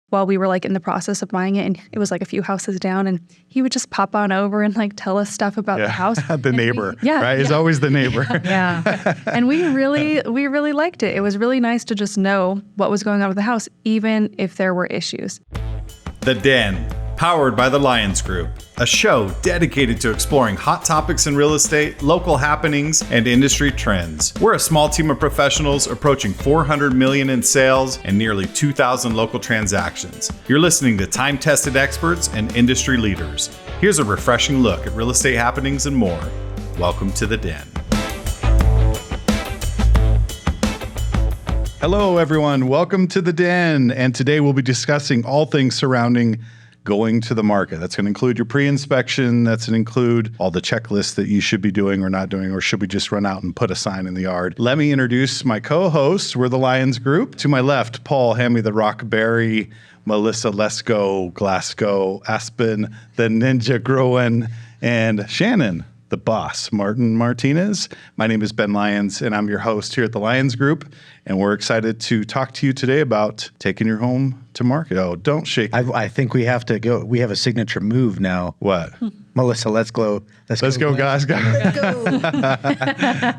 while we were like in the process of buying it, and it was like a few houses down, and he would just pop on over and like tell us stuff about the house. The neighbor, right? It's always the neighbor. And we really liked it. It was really nice to just know what was going on with the house, even if there were issues. The Den, powered by the Lyons Group, a show dedicated to exploring hot topics in real estate, local happenings, and industry trends. We're a small team of professionals approaching $400 million in sales and nearly 2,000 local transactions. You're listening to time-tested experts and industry leaders. Here's a refreshing look at real estate happenings and more. Welcome to The Den. Hello, everyone. Welcome to The Den. And today we'll be discussing all things surrounding going to the market. That's going to include your pre-inspection. That's going to include all the checklists that you should be doing or not doing, or should we just run out and put a sign in the yard? Let me introduce my co-hosts. We're the Lyons Group. To my left, Paul, hand me the Rockberry, Melissa, Let's Go, Glasgow, Aspen, the Ninja Groen, and Shannon, the boss, Martin Martinez. My name is Ben Lyons, and I'm your host here at the Lyons Group, and we're excited to talk to you today about taking your home to market. Oh, don't shake. I think we have to go. We have a signature move now. What? Melissa, let's go. Let's go, guys. Let's go.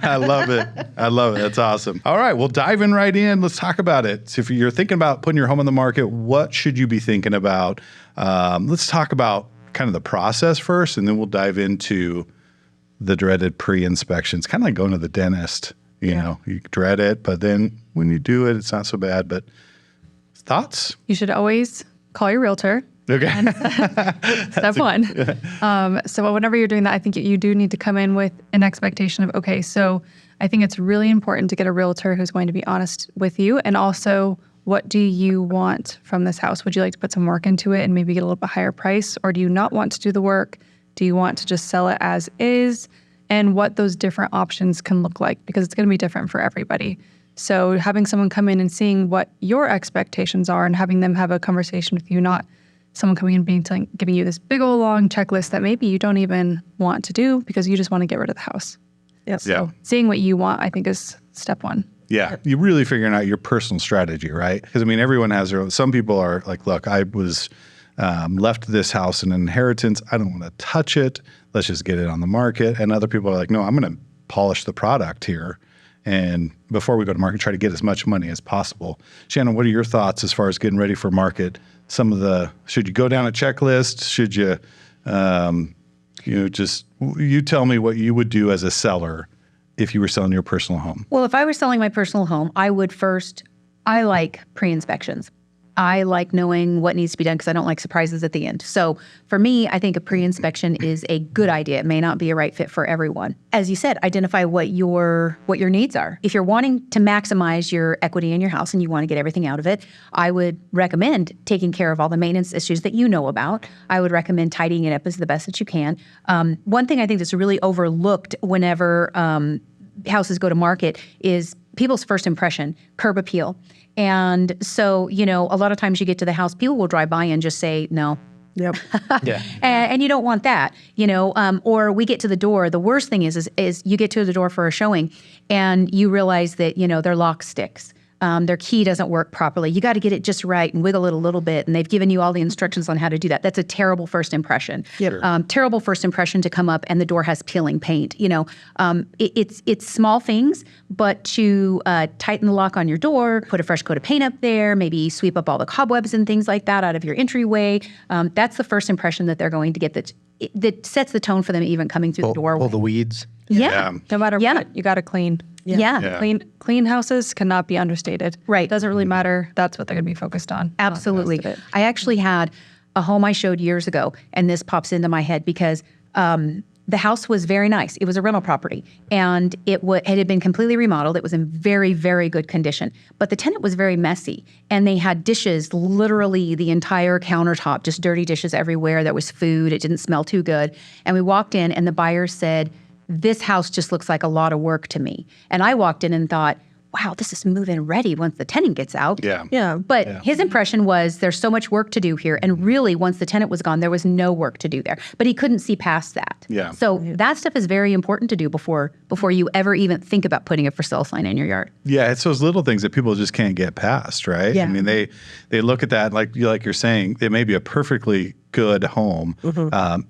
I love it. That's awesome. All right, we'll dive in right in. Let's talk about it. So if you're thinking about putting your home on the market, what should you be thinking about? Let's talk about kind of the process first, and then we'll dive into the dreaded pre-inspections. Kind of like going to the dentist. You know, you dread it, but then when you do it, it's not so bad. But thoughts? You should always call your realtor. Okay. Step one. So whenever you're doing that, I think you do need to come in with an expectation of, okay, so I think it's really important to get a realtor who's going to be honest with you. And also, what do you want from this house? Would you like to put some work into it and maybe get a little bit higher price? Or do you not want to do the work? Do you want to just sell it as is? And what those different options can look like, because it's going to be different for everybody. So having someone come in and seeing what your expectations are and having them have a conversation with you, not someone coming in and giving you this big old long checklist that maybe you don't even want to do because you just want to get rid of the house. Yep. So seeing what you want, I think, is step one. Yeah, you're really figuring out your personal strategy, right? Because, I mean, everyone has their own. Some people are like, look, I was left this house in inheritance. I don't want to touch it. Let's just get it on the market. And other people are like, no, I'm going to polish the product here. And before we go to market, try to get as much money as possible. Shannon, what are your thoughts as far as getting ready for market? Should you go down a checklist? Should you, you tell me what you would do as a seller if you were selling your personal home. Well, if I were selling my personal home, I like pre-inspections. I like knowing what needs to be done because I don't like surprises at the end. So for me, I think a pre-inspection is a good idea. It may not be a right fit for everyone. As you said, identify what your needs are. If you're wanting to maximize your equity in your house and you want to get everything out of it, I would recommend taking care of all the maintenance issues that you know about. I would recommend tidying it up as the best that you can. One thing I think that's really overlooked whenever houses go to market is people's first impression, curb appeal. And so, a lot of times you get to the house, people will drive by and just say, no. Yep. Yeah. And you don't want that, or we get to the door. The worst thing is you get to the door for a showing and you realize that, their lock sticks. Their key doesn't work properly. You got to get it just right and wiggle it a little bit. And they've given you all the instructions on how to do that. That's a terrible first impression. Yep. Sure. Terrible first impression to come up and the door has peeling paint. It's small things, but to tighten the lock on your door, put a fresh coat of paint up there, maybe sweep up all the cobwebs and things like that out of your entryway. That's the first impression that they're going to get that sets the tone for them even coming through the door. Pull the weeds. Yeah. No matter what, you got to clean. Yeah. Clean houses cannot be understated. Right. It doesn't really matter. That's what they're going to be focused on. Absolutely. I actually had a home I showed years ago, and this pops into my head because the house was very nice. It was a rental property, and it had been completely remodeled. It was in very, very good condition. But the tenant was very messy, and they had dishes, literally the entire countertop, just dirty dishes everywhere. There was food. It didn't smell too good. And we walked in, and the buyer said, this house just looks like a lot of work to me. And I walked in and thought, wow, this is move-in ready once the tenant gets out. Yeah. Yeah. But his impression was there's so much work to do here. And really, once the tenant was gone, there was no work to do there. But he couldn't see past that. Yeah. So that stuff is very important to do before you ever even think about putting a for sale sign in your yard. Yeah, it's those little things that people just can't get past, right? Yeah. I mean, they look at that like you're saying, it may be a perfectly good home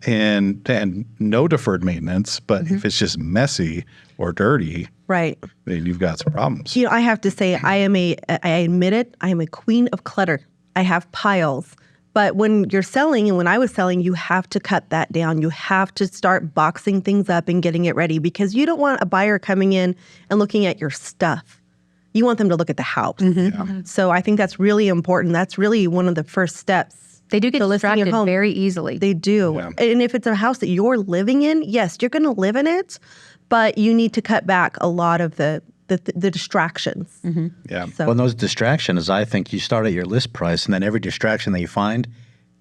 and no deferred maintenance, but if it's just messy or dirty, Right. then you've got some problems. You know, I have to say, I admit it, I am a queen of clutter. I have piles. But when you're selling, and when I was selling, you have to cut that down. You have to start boxing things up and getting it ready, because you don't want a buyer coming in and looking at your stuff. You want them to look at the house. So I think that's really important. That's really one of the first steps. They do get to listing your distracted home. very easily. They do. Yeah. And if it's a house that you're living in, yes, you're going to live in it, but you need to cut back a lot of the distractions. Yeah. So Well, those distractions, I think you start at your list price, and then every distraction that you find,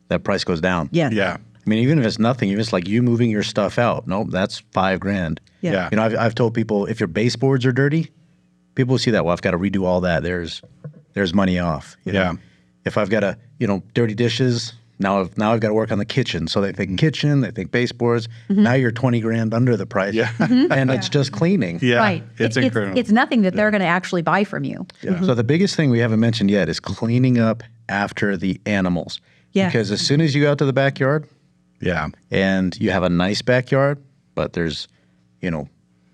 that price goes down. yes. Yeah. I mean, even if it's nothing, even if it's like you moving your stuff out, nope, that's $5,000. Yeah. Yeah. You know, I've told people, if your baseboards are dirty, people see that. Well, I've got to redo all that. There's money off. You know? Yeah. If I've got dirty dishes, now I've got to work on the kitchen. So they think kitchen, they think baseboards. Now you're $20,000 under the price. Yeah. And it's just cleaning. Yeah. Right. It's incredible. It's nothing that they're going to actually buy from you. So the biggest thing we haven't mentioned yet is cleaning up after the animals. Yeah. Because as soon as you go out to the backyard Yeah. and you have a nice backyard, but there's,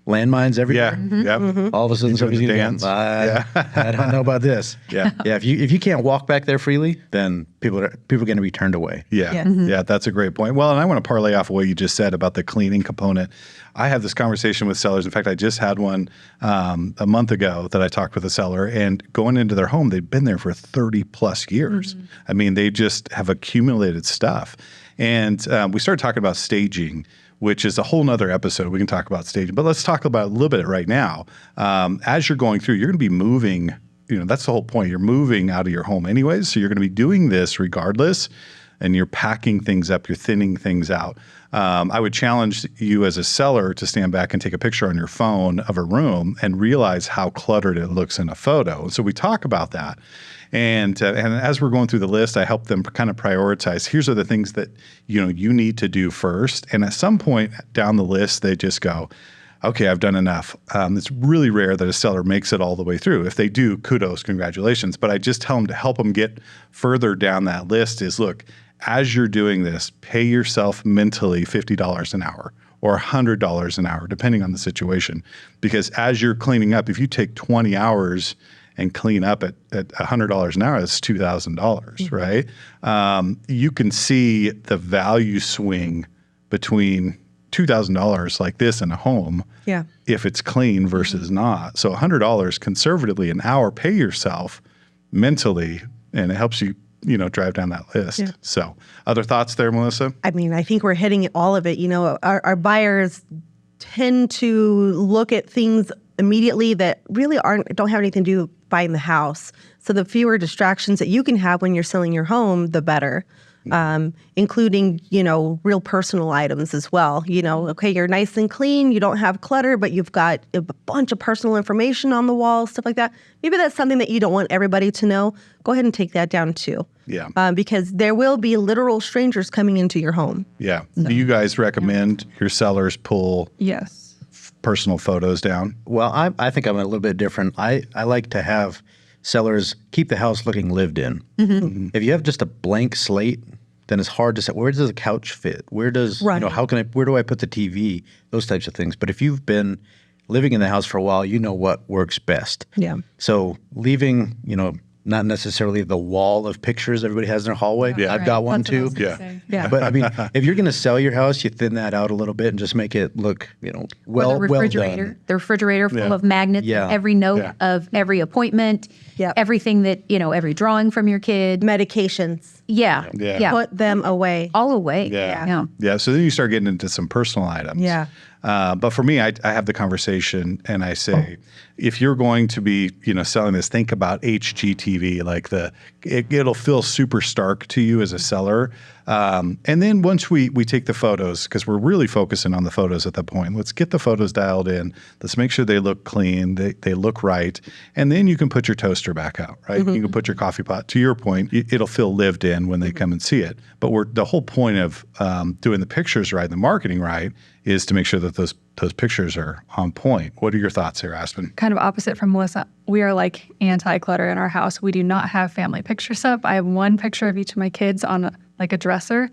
landmines everywhere. Yeah. Yep. All of a sudden, somebody's the going dance. I don't know about this. Yeah. Yeah. If you can't walk back there freely, then people are going to be turned away. Yeah. Yeah. Yeah, that's a great point. Well, and I want to parlay off what you just said about the cleaning component. I have this conversation with sellers. In fact, I just had one a month ago that I talked with a seller, and going into their home, they've been there for 30 plus years. I mean, they just have accumulated stuff. And we started talking about staging, which is a whole nother episode. We can talk about staging, but let's talk about it a little bit right now. As you're going through, you're going to be moving, that's the whole point. You're moving out of your home anyways. So you're going to be doing this regardless, and you're packing things up, you're thinning things out. I would challenge you as a seller to stand back and take a picture on your phone of a room and realize how cluttered it looks in a photo. So we talk about that. And as we're going through the list, I help them kind of prioritize. Here's are the things that you need to do first. And at some point down the list, they just go, okay, I've done enough. It's really rare that a seller makes it all the way through. If they do, kudos, congratulations. But I just tell them to help them get further down that list is, look, as you're doing this, pay yourself mentally $50 an hour or $100 an hour, depending on the situation. Because as you're cleaning up, if you take 20 hours and clean up at $100 an hour, that's $2,000, right? You can see the value swing between $2,000 like this in a home, Yeah. if it's clean versus not. So $100 conservatively an hour, pay yourself mentally, and it helps you, drive down that list. Yeah. So other thoughts there, Melissa? I mean, I think we're hitting all of it. Our buyers tend to look at things immediately that really don't have anything to do with buying the house. So the fewer distractions that you can have when you're selling your home, the better. Including, real personal items as well. Okay, you're nice and clean, you don't have clutter, but you've got a bunch of personal information on the wall, stuff like that. Maybe that's something that you don't want everybody to know. Go ahead and take that down too. Yeah. Because there will be literal strangers coming into your home. Yeah. Do you guys recommend your sellers pull Yes. personal photos down? Well, I think I'm a little bit different. I like to have sellers keep the house looking lived in. If you have just a blank slate, then it's hard to say, where does the couch fit? Where does, Right. where do I put the TV? Those types of things. But if you've been living in the house for a while, you know what works best. Yeah. So leaving, not necessarily the wall of pictures everybody has in their hallway. Yeah. I've got one too. Yeah. But I mean, if you're going to sell your house, you thin that out a little bit and just make it look, well done. The refrigerator full Yeah. of magnets, Yeah. every note Yeah. of every appointment, Yep. everything that, every drawing from your kid. Medications. Yeah. Yeah. Yeah. Put them away. All away. Yeah. Yeah. So then you start getting into some personal items. Yeah. But for me, I have the conversation and I say, if you're going to be, selling this, think about HGTV. Like it'll feel super stark to you as a seller. And then once we take the photos, because we're really focusing on the photos at that point, let's get the photos dialed in. Let's make sure they look clean, they look right. And then you can put your toaster back out, right? You can put your coffee pot. To your point, it'll feel lived in when they come and see it. But the whole point of doing the pictures right, the marketing right, is to make sure that those pictures are on point. What are your thoughts here, Aspen? Kind of opposite from Melissa. We are like anti-clutter in our house. We do not have family pictures up. I have one picture of each of my kids on a dresser,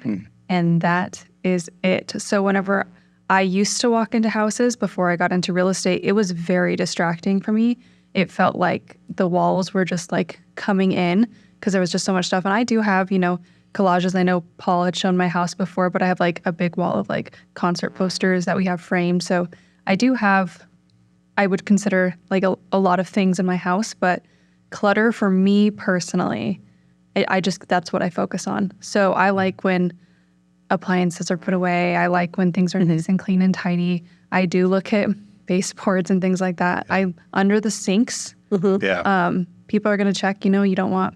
and that is it. So whenever I used to walk into houses before I got into real estate, it was very distracting for me. It felt like the walls were just like coming in because there was just so much stuff. And I do have, collages. I know Paul had shown my house before, but I have like a big wall of like concert posters that we have framed. So I do have, I would consider like a lot of things in my house, but clutter for me personally, that's what I focus on. So I like when appliances are put away. I like when things are nice and clean and tidy. I do look at baseboards and things like that. Under the sinks, people are going to check, you don't want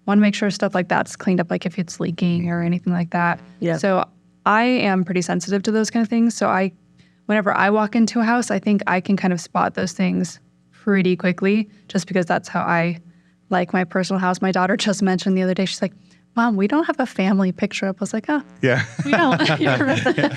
to make sure stuff like that's cleaned up, like if it's leaking or anything like that. Yeah. So I am pretty sensitive to those kind of things. So whenever I walk into a house, I think I can kind of spot those things pretty quickly just because that's how I like my personal house. My daughter just mentioned the other day, she's like, Mom, we don't have a family picture up. I was like, oh, yeah, we don't.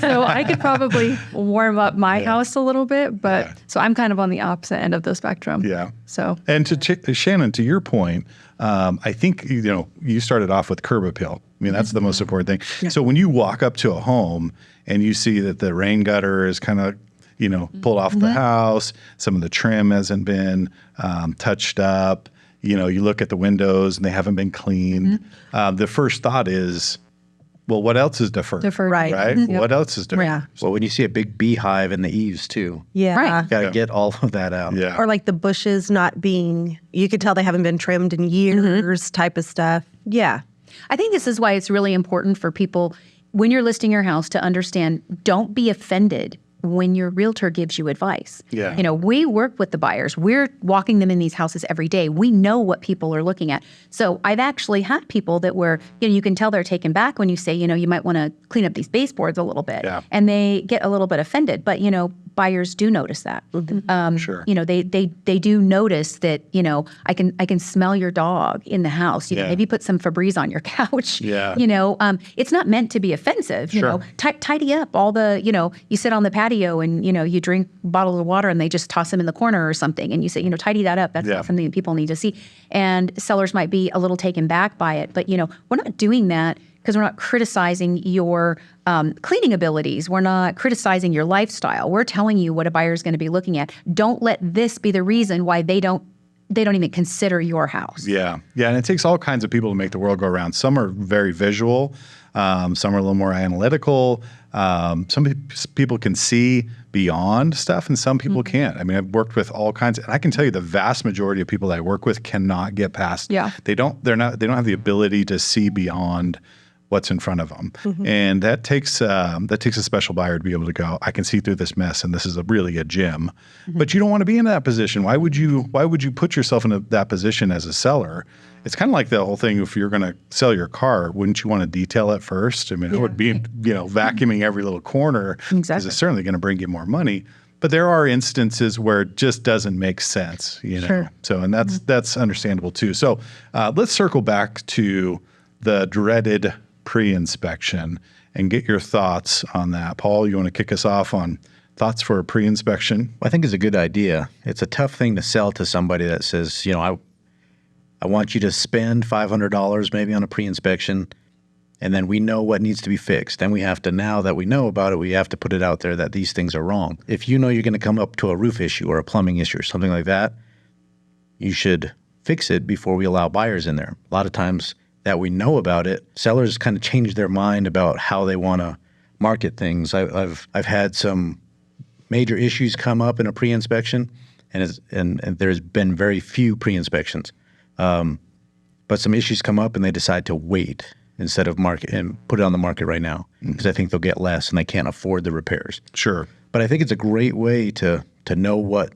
So I could probably warm up my house a little bit, but so I'm kind of on the opposite end of the spectrum. Yeah. So, and to Shannon, to your point, I think, you started off with curb appeal. I mean, that's the most important thing. Yeah. So when you walk up to a home and you see that the rain gutter is kind of, pulled off the house, some of the trim hasn't been touched up, you look at the windows and they haven't been cleaned. The first thought is, well, what else is deferred? Right. Yep. What else is deferred? Yeah. Well, when you see a big beehive in the eaves too. Yeah. Right. Got to get all of that out. Yeah. Or like the bushes not being, you could tell they haven't been trimmed in years type of stuff. Yeah. I think this is why it's really important for people, when you're listing your house, to understand, don't be offended when your realtor gives you advice. Yeah. We work with the buyers. We're walking them in these houses every day. We know what people are looking at. So I've actually had people that were, you can tell they're taken back when you say, you might want to clean up these baseboards a little bit. Yeah. And they get a little bit offended. But, buyers do notice that. Sure. They do notice that, I can smell your dog in the house. Maybe put some Febreze on your couch. Yeah. It's not meant to be offensive. Sure. Tidy up all the, you sit on the patio and, you drink bottles of water and they just toss them in the corner or something. And you say, tidy that up. That's not something that people need to see. And sellers might be a little taken back by it. But, we're not doing that because we're not criticizing your cleaning abilities. We're not criticizing your lifestyle. We're telling you what a buyer is going to be looking at. Don't let this be the reason why they don't even consider your house. Yeah. Yeah. And it takes all kinds of people to make the world go around. Some are very visual. Some are a little more analytical. Some people can see beyond stuff and some people can't. I mean, I've worked with all kinds, and I can tell you the vast majority of people that I work with cannot get past. Yeah. They don't have the ability to see beyond what's in front of them. And that takes a special buyer to be able to go, I can see through this mess and this is really a gem. But you don't want to be in that position. Why would you put yourself in that position as a seller? It's kind of like the whole thing, if you're going to sell your car, wouldn't you want to detail it first? I mean, it would be, vacuuming every little corner because it's certainly going to bring you more money. But there are instances where it just doesn't make sense, Sure. So, and that's understandable too. So let's circle back to the dreaded pre-inspection and get your thoughts on that. Paul, you want to kick us off on thoughts for a pre-inspection? Well, I think it's a good idea. It's a tough thing to sell to somebody that says, I want you to spend $500 maybe on a pre-inspection, and then we know what needs to be fixed. Then we have to, now that we know about it, we have to put it out there that these things are wrong. If you're going to come up to a roof issue or a plumbing issue or something like that, you should fix it before we allow buyers in there. A lot of times that we know about it, sellers kind of change their mind about how they want to market things. I've had some major issues come up in a pre-inspection, and there's been very few pre-inspections. But some issues come up and they decide to wait instead of market and put it on the market right now because I think they'll get less and they can't afford the repairs. Sure. But I think it's a great way to know what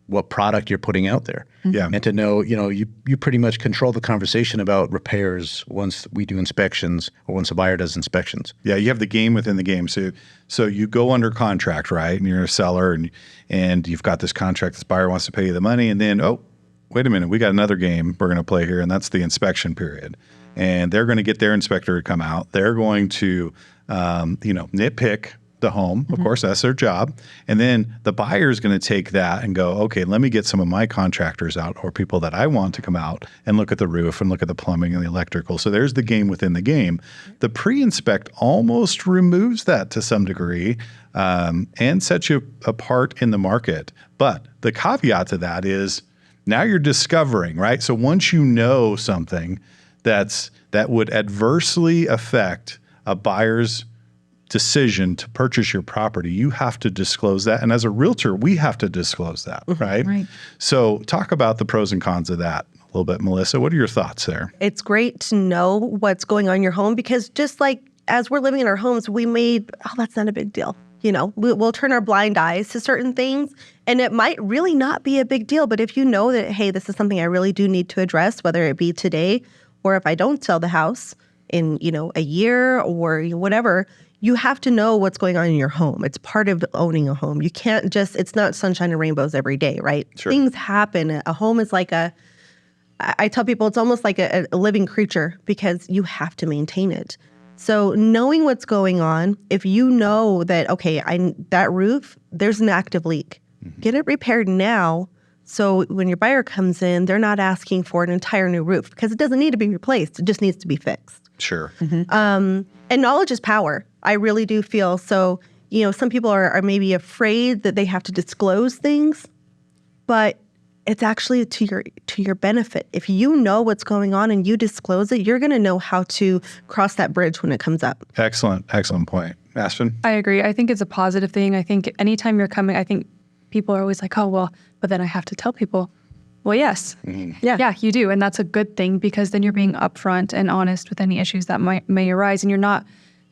what product you're putting out there. Yeah. And to know, you pretty much control the conversation about repairs once we do inspections or once a buyer does inspections. Yeah, you have the game within the game. So you go under contract, right? And you're a seller and you've got this contract, this buyer wants to pay you the money, and then, oh, wait a minute, we got another game we're going to play here, and that's the inspection period. And they're going to get their inspector to come out. They're going to, nitpick the home. Of course, that's their job. And then the buyer is going to take that and go, okay, let me get some of my contractors out or people that I want to come out and look at the roof and look at the plumbing and the electrical. So there's the game within the game. The pre-inspect almost removes that to some degree and sets you apart in the market. But the caveat to that is now you're discovering, right? So once you know something that would adversely affect a buyer's decision to purchase your property, you have to disclose that. And as a realtor, we have to disclose that, right? Right. So talk about the pros and cons of that a little bit, Melissa. What are your thoughts there? It's great to know what's going on in your home because just like as we're living in our homes, that's not a big deal. We'll turn our blind eyes to certain things and it might really not be a big deal. But if you know that, hey, this is something I really do need to address, whether it be today or if I don't sell the house in, a year or whatever, you have to know what's going on in your home. It's part of owning a home. You can't it's not sunshine and rainbows every day, right? Sure. Things happen. A home is like I tell people it's almost like a living creature because you have to maintain it. So knowing what's going on, if you know that, okay, that roof, there's an active leak, get it repaired now. So when your buyer comes in, they're not asking for an entire new roof because it doesn't need to be replaced. It just needs to be fixed. Sure. And knowledge is power. I really do feel so. Some people are maybe afraid that they have to disclose things, but it's actually to your benefit. If you know what's going on and you disclose it, you're going to know how to cross that bridge when it comes up. Excellent point. Aspen? I agree. I think it's a positive thing. I think anytime you're coming, I think people are always like, oh, well, but then I have to tell people. Well, yes. Yeah, you do. And that's a good thing because then you're being upfront and honest with any issues that may arise and you're not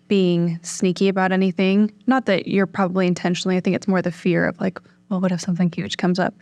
being sneaky about anything. Not that you're probably intentionally. I think it's more the fear of like, well, what if something huge comes up?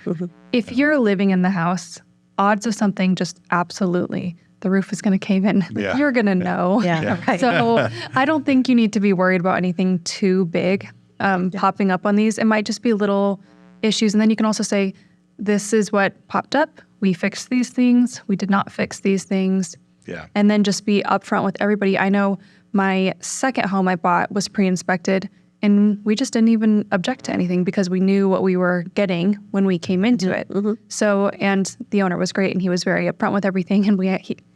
If you're living in the house, odds of something just absolutely, the roof is going to cave in. Yeah. You're going to know. Yeah. Right. So I don't think you need to be worried about anything too big popping up on these. It might just be little issues. And then you can also say, this is what popped up. We fixed these things. We did not fix these things. Yeah. And then just be upfront with everybody. I know my second home I bought was pre-inspected and we just didn't even object to anything because we knew what we were getting when we came into it. So, and the owner was great and he was very upfront with everything. And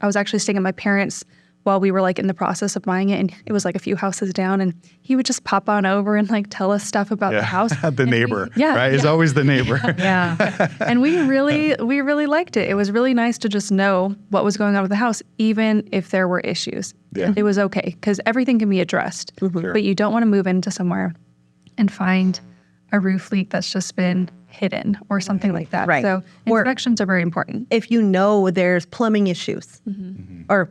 I was actually staying at my parents' while we were like in the process of buying it. And it was like a few houses down and he would just pop on over and like tell us stuff about the house. The neighbor, right? It's always the neighbor. And we really liked it. It was really nice to just know what was going on with the house, even if there were issues. Yeah. It was okay because everything can be addressed, but you don't want to move into somewhere and find a roof leak that's just been hidden or something like that. Right. So inspections are very important. If you know there's plumbing issues, or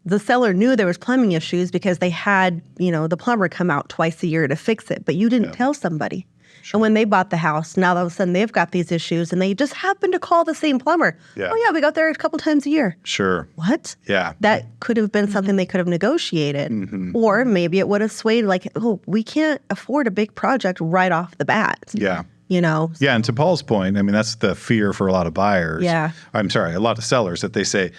the seller knew there was plumbing issues because they had, the plumber come out twice a year to fix it, but you didn't tell somebody. Sure. And when they bought the house, now all of a sudden they've got these issues and they just happen to call the same plumber. Yeah. Oh yeah, we got there a couple times a year. Sure. What? Yeah. That could have been something they could have negotiated. Or maybe it would have swayed like, oh, we can't afford a big project right off the bat. Yeah. Yeah, and to Paul's point, I mean, that's the fear for a lot of buyers. Yeah. I'm sorry, a lot of sellers that they say,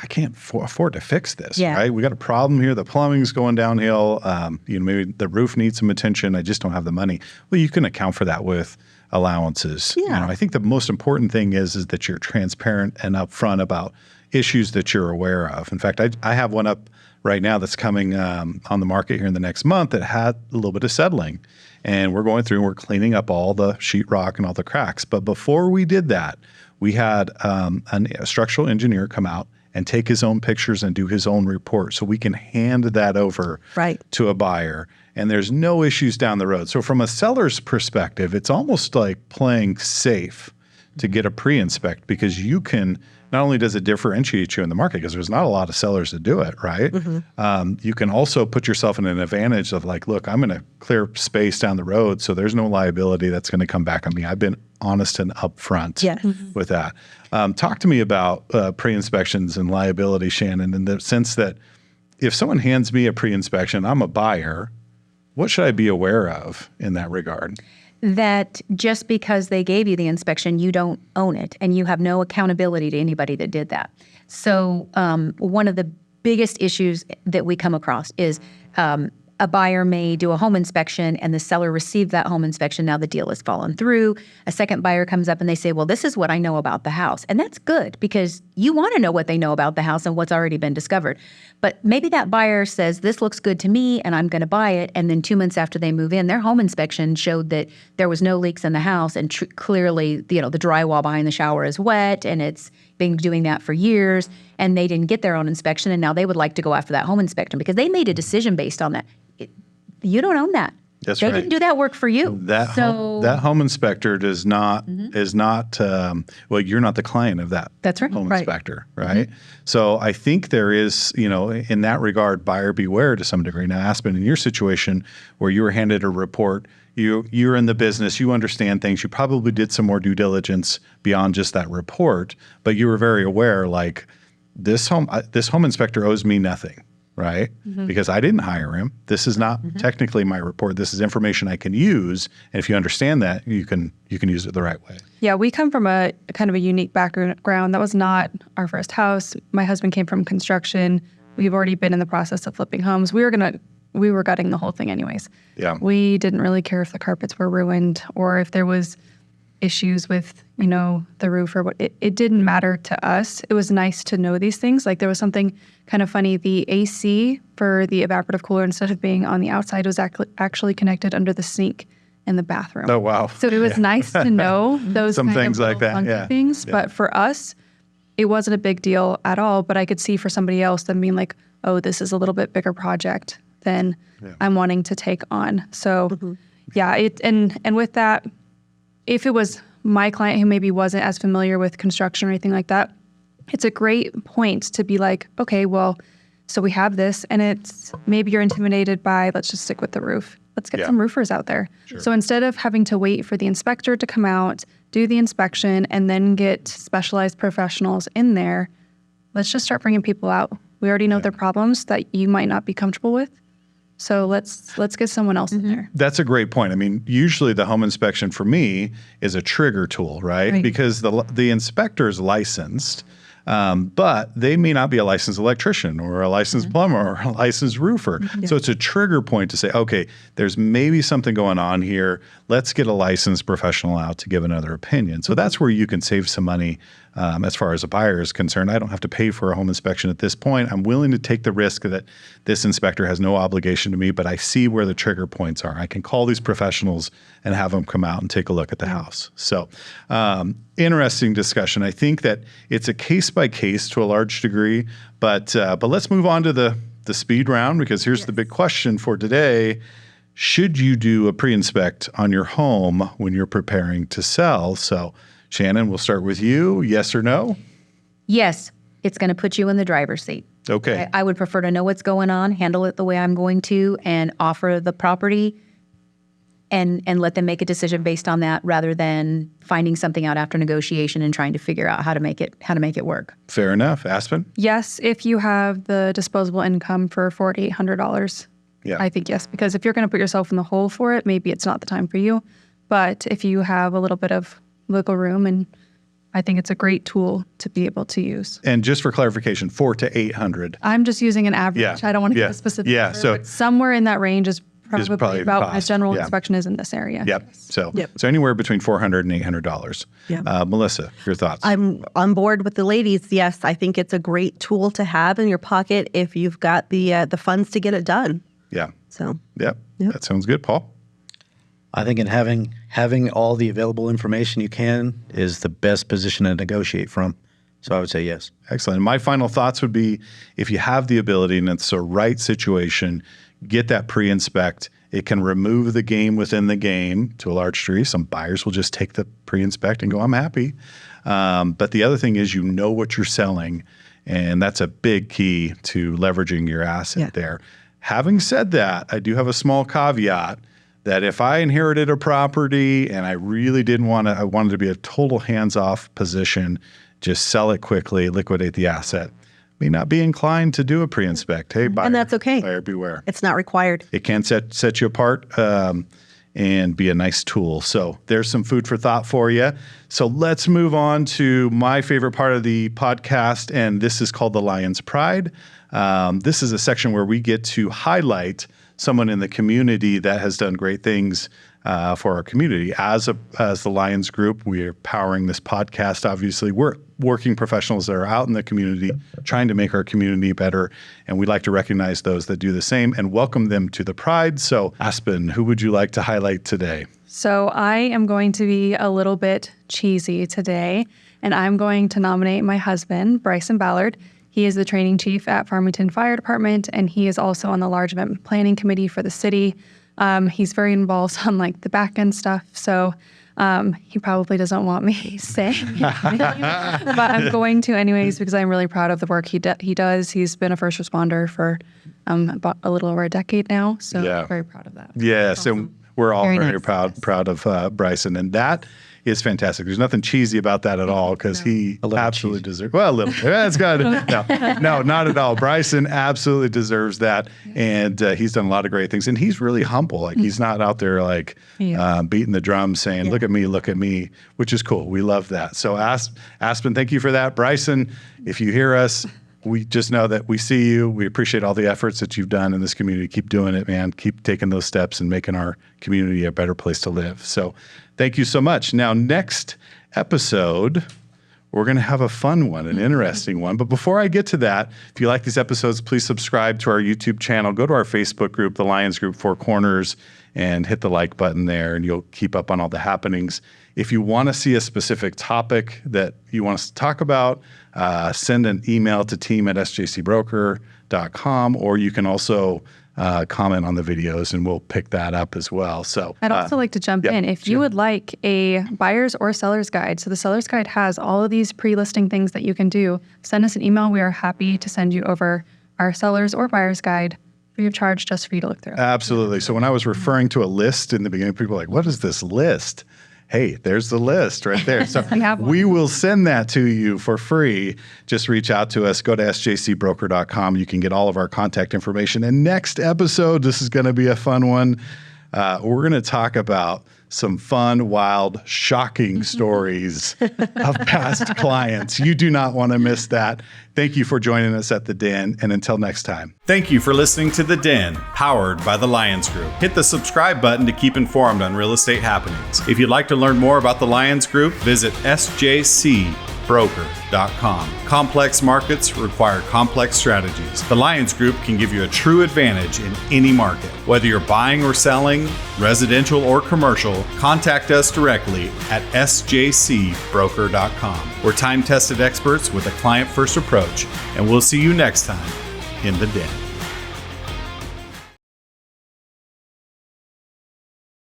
I can't afford to fix this, Yeah. right? We got a problem here. The plumbing's going downhill. Maybe the roof needs some attention. I just don't have the money. Well, you can account for that with allowances. Yeah. I think the most important thing is that you're transparent and upfront about issues that you're aware of. In fact, I have one up right now that's coming on the market here in the next month that had a little bit of settling. And we're going through and we're cleaning up all the sheetrock and all the cracks. But before we did that, we had a structural engineer come out and take his own pictures and do his own report so we can hand that over to a buyer. And there's no issues down the road. So from a seller's perspective, it's almost like playing safe to get a pre-inspect because you can, not only does it differentiate you in the market because there's not a lot of sellers that do it, right? You can also put yourself in an advantage of like, look, I'm going to clear space down the road so there's no liability that's going to come back on me. I've been honest and upfront Yes. with that. Talk to me about pre-inspections and liability, Shannon, in the sense that if someone hands me a pre-inspection, I'm a buyer, what should I be aware of in that regard? That just because they gave you the inspection, you don't own it, and you have no accountability to anybody that did that. So one of the biggest issues that we come across is a buyer may do a home inspection and the seller received that home inspection. Now the deal has fallen through. A second buyer comes up and they say, well, this is what I know about the house. And that's good because you want to know what they know about the house and what's already been discovered. But maybe that buyer says, this looks good to me and I'm going to buy it. And then 2 months after they move in, their home inspection showed that there was no leaks in the house. And clearly, the drywall behind the shower is wet and it's been doing that for years. And they didn't get their own inspection. And now they would like to go after that home inspection because they made a decision based on that. You don't own that. That's they right. didn't do that work for you. That home inspector does not is not well. You're not the client of that. That's right. Home Right. inspector, right? So I think there is, in that regard, buyer beware to some degree. Now, Aspen, in your situation where you were handed a report, you're in the business, you understand things. You probably did some more due diligence beyond just that report, but you were very aware, like this home inspector owes me nothing. Right? Because I didn't hire him. This is not technically my report. This is information I can use. And if you understand that, you can use it the right way. Yeah, we come from a kind of a unique background. That was not our first house. My husband came from construction. We've already been in the process of flipping homes. We were gutting the whole thing anyways. Yeah. We didn't really care if the carpets were ruined or if there was issues with, the roof or what. It didn't matter to us. It was nice to know these things. Like there was something kind of funny. The AC for the evaporative cooler, instead of being on the outside, was actually connected under the sink in the bathroom. Oh, wow. So it was nice to know those Some kind things of like that, funky yeah. things. Yeah. But for us, it wasn't a big deal at all. But I could see for somebody else them being like, oh, this is a little bit bigger project than I'm wanting to take on. So yeah, and with that, if it was my client who maybe wasn't as familiar with construction or anything like that, it's a great point to be like, okay, well, so we have this and it's maybe you're intimidated by, let's just stick with the roof. Let's get some roofers out there. So instead of having to wait for the inspector to come out, do the inspection, and then get specialized professionals in there, let's just start bringing people out. We already know their problems that you might not be comfortable with. So let's get someone else in there. That's a great point. I mean, usually the home inspection for me is a trigger tool, right? Because the inspector is licensed, but they may not be a licensed electrician or a licensed plumber or a licensed roofer. So it's a trigger point to say, okay, there's maybe something going on here. Let's get a licensed professional out to give another opinion. So that's where you can save some money as far as a buyer is concerned. I don't have to pay for a home inspection at this point. I'm willing to take the risk that this inspector has no obligation to me, but I see where the trigger points are. I can call these professionals and have them come out and take a look at the house. So interesting discussion. I think that it's a case by case to a large degree, but let's move on to the speed round, because here's the big question for today. Should you do a pre-inspect on your home when you're preparing to sell? So Shannon, we'll start with you. Yes or no? Yes, it's going to put you in the driver's seat. Okay. I would prefer to know what's going on, handle it the way I'm going to, and offer the property and let them make a decision based on that, rather than finding something out after negotiation and trying to figure out how to make it work. Fair enough. Aspen? Yes, if you have the disposable income for $4,800, I think yes, because if you're going to put yourself in the hole for it, maybe it's not the time for you. But if you have a little bit of wiggle room, and I think it's a great tool to be able to use. And just for clarification, 400 to 800. I'm just using an average. Yeah. I don't want to Yeah. give a specific Yeah. number, So- but somewhere in that range is probably about cost. as general Yeah. inspection is in this area. Yep. So Yep. so anywhere between $400 and $800. Yeah. Melissa, your thoughts? I'm on board with the ladies. Yes, I think it's a great tool to have in your pocket if you've got the funds to get it done. Yeah. So Yep. That sounds good. Paul? I think in having all the available information you can is the best position to negotiate from. So I would say yes. Excellent. And my final thoughts would be, if you have the ability and it's a right situation, get that pre-inspect. It can remove the game within the game to a large degree. Some buyers will just take the pre-inspect and go, I'm happy. But the other thing is, you know what you're selling, and that's a big key to leveraging your asset there. Having said that, I do have a small caveat that if I inherited a property and I really didn't want to, I wanted to be a total hands-off position, just sell it quickly, liquidate the asset, may not be inclined to do a pre-inspect. Hey, buyer, And that's okay. Buyer beware. It's not required. It can set you apart and be a nice tool. So there's some food for thought for you. So let's move on to my favorite part of the podcast, and this is called the Lyons Pride. This is a section where we get to highlight someone in the community that has done great things for our community. As the Lyons Group, we are powering this podcast. Obviously, we're working professionals that are out in the community trying to make our community better, and we'd like to recognize those that do the same and welcome them to the Pride. So, Aspen, who would you like to highlight today? So I am going to be a little bit cheesy today, and I'm going to nominate my husband, Bryson Ballard. He is the training chief at Farmington Fire Department, and he is also on the large event planning committee for the city. He's very involved on like the back end stuff, so he probably doesn't want me saying anything, but I'm going to anyways because I'm really proud of the work he does. He's been a first responder for about a little over a decade now, so Yeah. very proud of that. Yes, and we're all Very very nice. proud of Bryson, and that is fantastic. There's nothing cheesy about that at all because he little absolutely cheesy. deserves. Well, a little. That's good. No, not at all. Bryson absolutely deserves that, and he's done a lot of great things. And he's really humble. Like he's not out there like beating the drum, saying "Look at me," which is cool. We love that. So Aspen, thank you for that. Bryson, if you hear us, we just know that we see you. We appreciate all the efforts that you've done in this community. Keep doing it, man. Keep taking those steps and making our community a better place to live. So thank you so much. Now, next episode, we're going to have a fun one, an interesting one. But before I get to that, if you like these episodes, please subscribe to our YouTube channel. Go to our Facebook group, the Lyons Group Four Corners, and hit the like button there, and you'll keep up on all the happenings. If you want to see a specific topic that you want us to talk about, send an email to team@sjcbroker.com, or you can also comment on the videos, and we'll pick that up as well. So I'd also like to jump in. If you would like a buyer's or seller's guide, so the seller's guide has all of these pre-listing things that you can do, send us an email. We are happy to send you over our seller's or buyer's guide free of charge just for you to look through. Absolutely. So when I was referring to a list in the beginning, people were like, what is this list? Hey, there's the list right there. So We have one. we will send that to you for free. Just reach out to us. Go to sjcbroker.com. You can get all of our contact information. And next episode, this is going to be a fun one. We're going to talk about some fun, wild, shocking stories of past clients. You do not want to miss that. Thank you for joining us at The Den. And until next time. Thank you for listening to The Den, powered by the Lyons Group. Hit the subscribe button to keep informed on real estate happenings. If you'd like to learn more about the Lyons Group, visit sjcbroker.com. Complex markets require complex strategies. The Lyons Group can give you a true advantage in any market. Whether you're buying or selling, residential or commercial, contact us directly at sjcbroker.com. We're time-tested experts with a client-first approach, and we'll see you next time in The Den.